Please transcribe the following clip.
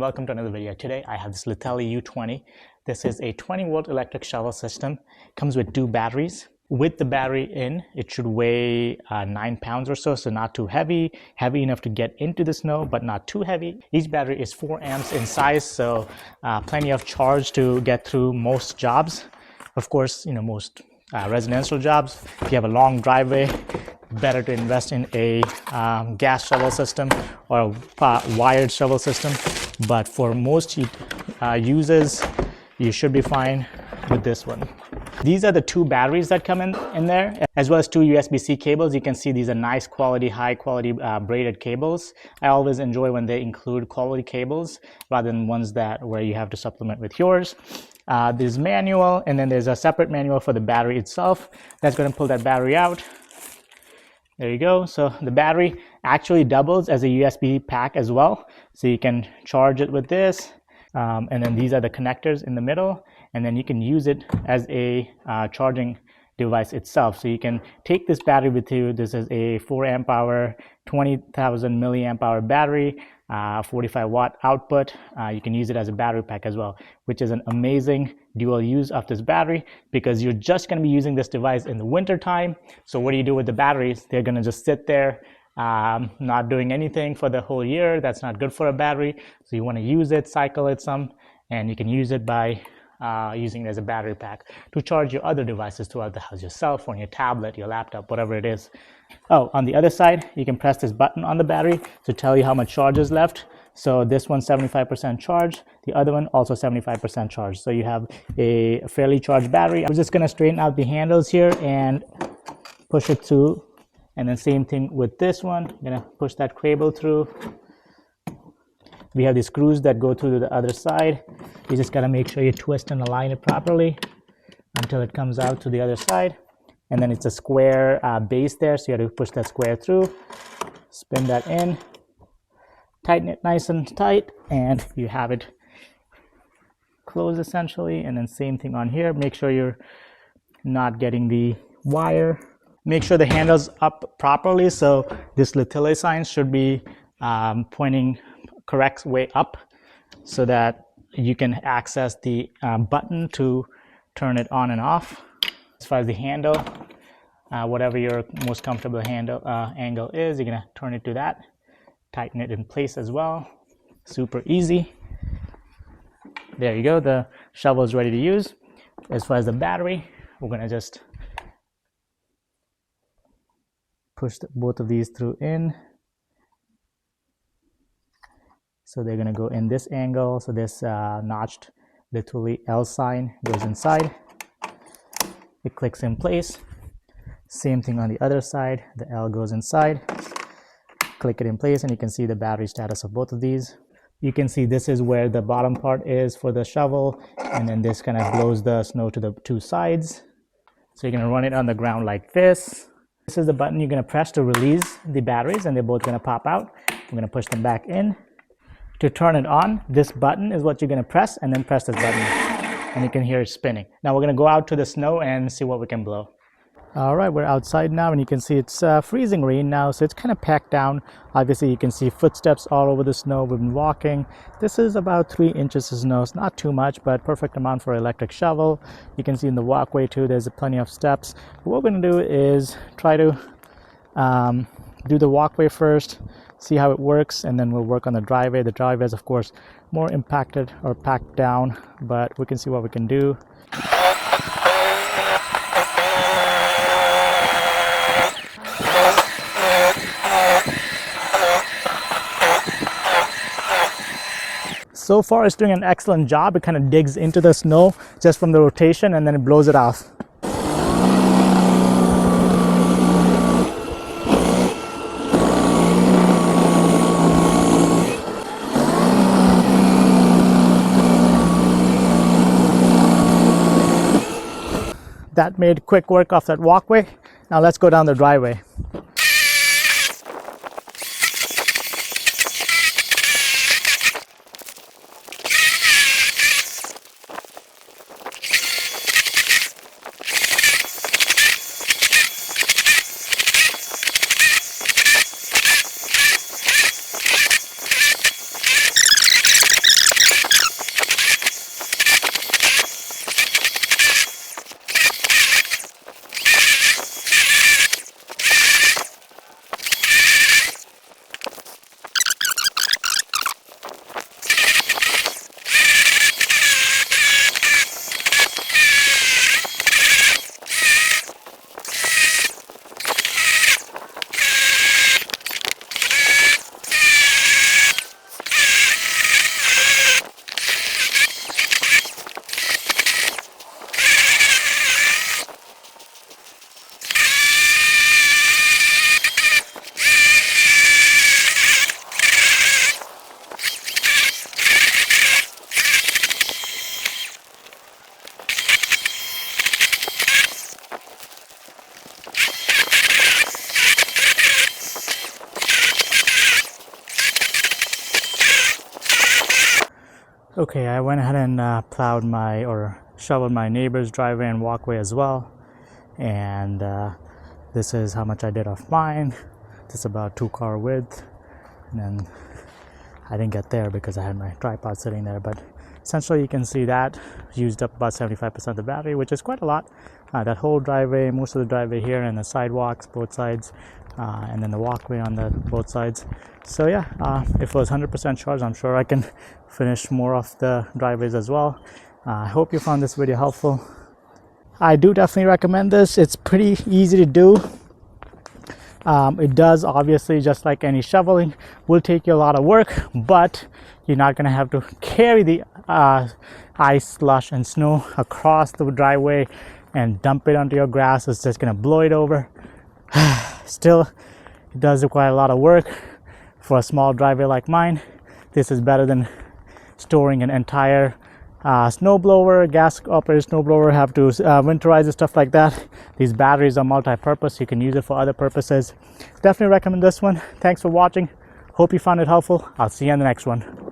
and welcome to another video. Today I have this Litheli U20. This is a 20-volt electric shovel system. Comes with 2 batteries. With the battery in, it should weigh 9 pounds or so, so not too heavy. Heavy enough to get into the snow, but not too heavy. Each battery is 4 amps in size, so plenty of charge to get through most jobs. Of course, most residential jobs. If you have a long driveway, better to invest in a gas shovel system or a wired shovel system. But for most users, you should be fine with this one. These are the 2 batteries that come in there, as well as 2 USB-C cables. You can see these are nice quality, high quality braided cables. I always enjoy when they include quality cables rather than ones where you have to supplement with yours. There's manual, and then there's a separate manual for the battery itself. That's going to pull that battery out. There you go. So the battery actually doubles as a USB pack as well. So you can charge it with this. And then these are the connectors in the middle. And then you can use it as a charging device itself. So you can take this battery with you. This is a 4 amp hour, 20,000 milliamp hour battery, 45 watt output. You can use it as a battery pack as well, which is an amazing dual use of this battery, because you're just going to be using this device in the winter time. So what do you do with the batteries? They're going to just sit there, not doing anything for the whole year. That's not good for a battery. So you want to use it, cycle it some, and you can use it by using it as a battery pack to charge your other devices throughout the house, your cell phone, your tablet, your laptop, whatever it is. Oh, on the other side, you can press this button on the battery to tell you how much charge is left. So this one's 75% charged, the other one also 75% charged. So you have a fairly charged battery. I'm just going to straighten out the handles here and push it through. And then same thing with this one. I'm going to push that cable through. We have these screws that go through to the other side. You just got to make sure you twist and align it properly until it comes out to the other side. And then it's a square base there, so you have to push that square through, spin that in, tighten it nice and tight, and you have it closed essentially. And then same thing on here. Make sure you're not getting the wire. Make sure the handle's up properly. So this Litheli sign should be pointing correct way up, so that you can access the button to turn it on and off. As far as the handle, whatever your most comfortable handle angle is, you're gonna turn it to that, tighten it in place as well. Super easy. There you go, the shovel is ready to use. As far as the battery, we're gonna just push both of these through in. So they're gonna go in this angle. So this notched Litheli L sign goes inside. It clicks in place. Same thing on the other side. The L goes inside. Click it in place, and you can see the battery status of both of these. You can see this is where the bottom part is for the shovel, and then this kind of blows the snow to the 2 sides. So you're gonna run it on the ground like this. This is the button you're gonna press to release the batteries, and they're both gonna pop out. I'm gonna push them back in. To turn it on, this button is what you're gonna press, and then press this button, and you can hear it spinning. Now we're gonna go out to the snow and see what we can blow. All right, we're outside now, and you can see it's freezing rain now, so it's kind of packed down. Obviously, you can see footsteps all over the snow. We've been walking. This is about 3 inches of snow. It's not too much, but perfect amount for an electric shovel. You can see in the walkway too, there's plenty of steps. But what we're gonna do is try to do the walkway first, see how it works, and then we'll work on the driveway. The driveway is, of course, more impacted or packed down, but we can see what we can do. So far, it's doing an excellent job. It kind of digs into the snow just from the rotation, and then it blows it off. That made quick work off that walkway. Now let's go down the driveway. Okay, I went ahead and plowed or shoveled my neighbor's driveway and walkway as well. And this is how much I did off mine. This is about 2-car width. And then I didn't get there because I had my tripod sitting there, but essentially you can see that used up about 75% of the battery, which is quite a lot. That whole driveway, most of the driveway here, and the sidewalks both sides, and then the walkway on the both sides. So yeah, if it was 100% charged, I'm sure I can finish more of the driveways as well. I hope you found this video helpful. I do definitely recommend this. It's pretty easy to do. It does, obviously, just like any shoveling, will take you a lot of work, but you're not going to have to carry the ice, slush, and snow across the driveway and dump it onto your grass. It's just going to blow it over. Still, it does require a lot of work for a small driveway like mine. This is better than storing an entire snowblower, gas-operated snowblower, have to winterize and stuff like that. These batteries are multi-purpose. You can use it for other purposes. Definitely recommend this one. Thanks for watching. Hope you found it helpful. I'll see you on the next one.